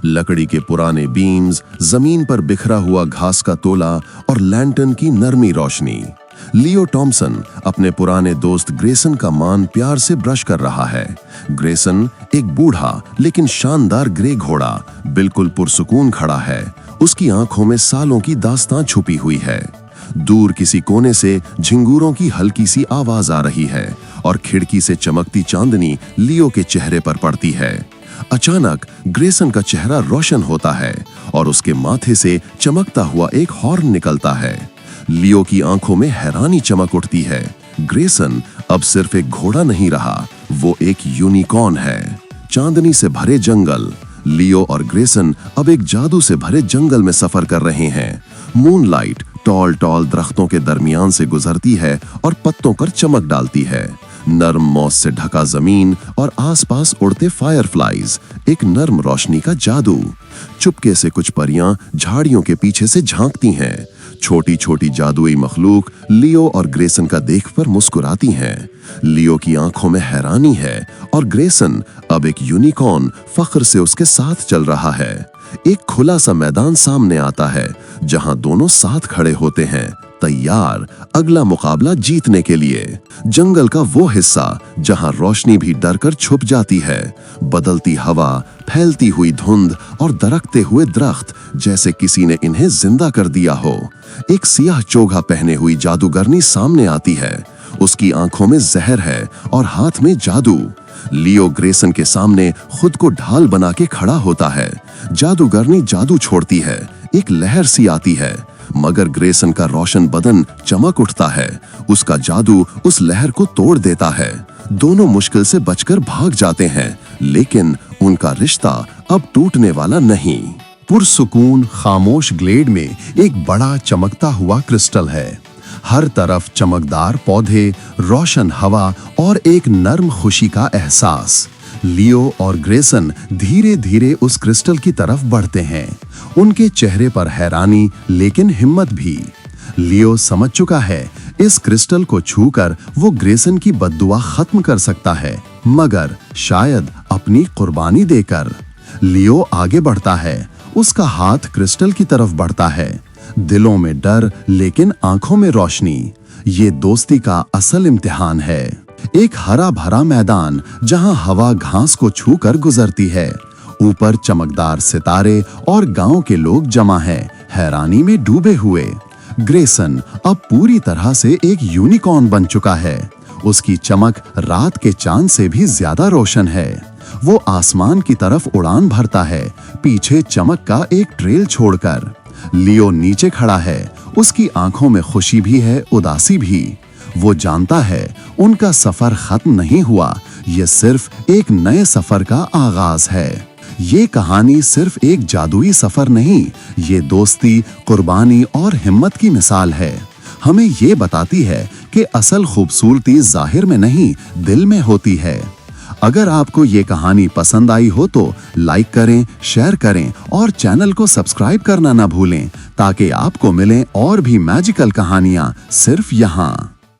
लकड़ी के पुराने बीम्स, जमीन पर बिखरा हुआ घास का तोला और लैंटर्न की नरमी रोशनी। लियो टॉमसन अपने पुराने दोस्त ग्रेसन का मान प्यार से ब्रश कर रहा है। ग्रेसन एक बूढ़ा लेकिन शानदार ग्रे घोड़ा बिल्कुल पुरसुकून खड़ा है। उसकी आंखों में सालों की दास्तां छुपी हुई है। दूर किसी कोने से झिंगूरों की हल्की सी आवाज आ रही है और खिड़की से चमकती चांदनी लियो के चेहरे पर पड़ती है। अचानक ग्रेसन का चेहरा रोशन होता है और उसके माथे से चमकता हुआ एक हॉर्न निकलता है। लियो की आंखों में हैरानी चमक उठती है। ग्रेसन अब सिर्फ एक घोड़ा नहीं रहा, वो एक यूनिकॉर्न है। चांदनी से भरे जंगल। लियो और ग्रेसन अब एक जादू से भरे जंगल में सफर कर रहे हैं। मूनलाइट टॉल टॉल दरख्तों के दरमियान से गुजरती है और पत्तों पर चमक डालती है। नर्म मौस से ढका जमीन और आसपास उड़ते फायरफ्लाइज, एक नर्म रोशनी का जादू। चुपके से कुछ परियां झाड़ियों के पीछे से झांकती हैं। छोटी छोटी जादुई मखलूक लियो और ग्रेसन का देखकर मुस्कुराती हैं। लियो की आंखों में हैरानी है और ग्रेसन अब एक यूनिकॉर्न फख्र से उसके साथ चल रहा है। एक खुला सा मैदान सामने आता है जहां दोनों साथ खड़े होते हैं, तैयार अगला मुकाबला जीतने के लिए। जंगल का वो हिस्सा जहां रोशनी भी डरकर छुप जाती है। बदलती हवा, फैलती हुई धुंध और दरकते हुए दरख्त जैसे किसी ने इन्हें जिंदा कर दिया हो। एक सियाह चोगा पहने हुई जादूगरनी सामने आती है। उसकी आंखों में जहर है और हाथ में जादू। लियो ग्रेसन के सामने खुद को ढाल बना के खड़ा होता है। जादूगरनी जादू छोड़ती है, एक लहर सी आती है, मगर ग्रेसन का रोशन बदन चमक उठता है। उसका जादू उस लहर को तोड़ देता है। दोनों मुश्किल से बचकर भाग जाते हैं, लेकिन उनका रिश्ता अब टूटने वाला नहीं। पुरसुकून खामोश ग्लेड में एक बड़ा चमकता हुआ क्रिस्टल है। हर तरफ चमकदार पौधे, रोशन हवा और एक नर्म खुशी का एहसास। लियो और ग्रेसन धीरे धीरे उस क्रिस्टल की तरफ बढ़ते हैं। उनके चेहरे पर हैरानी लेकिन हिम्मत भी। लियो समझ चुका है इस क्रिस्टल को छूकर वो ग्रेसन की बद्दुआ खत्म कर सकता है, मगर शायद अपनी कुर्बानी देकर। लियो आगे बढ़ता है, उसका हाथ क्रिस्टल की तरफ बढ़ता है। दिलों में डर लेकिन आंखों में रोशनी। ये दोस्ती का असल इम्तिहान है। एक हरा भरा मैदान जहां हवा घास को छूकर गुजरती है। ऊपर चमकदार सितारे और गांव के लोग जमा हैं, हैरानी में डूबे हुए। ग्रेसन अब पूरी तरह से एक यूनिकॉर्न बन चुका है। उसकी चमक रात के चांद से भी ज्यादा रोशन है। वो आसमान की तरफ उड़ान भरता है, पीछे चमक का एक ट्रेल छोड़कर। लियो नीचे खड़ा है, उसकी आंखों में खुशी भी है, उदासी भी। वो जानता है उनका सफर खत्म नहीं हुआ, ये सिर्फ एक नए सफर का आगाज है। ये कहानी सिर्फ एक जादुई सफर नहीं, ये दोस्ती, कुर्बानी और हिम्मत की मिसाल है। हमें ये बताती है कि असल खूबसूरती जाहिर में नहीं, दिल में होती है। अगर आपको ये कहानी पसंद आई हो तो लाइक करें, शेयर करें और चैनल को सब्सक्राइब करना ना भूलें, ताकि आपको मिलें और भी मैजिकल कहानियां सिर्फ यहाँ।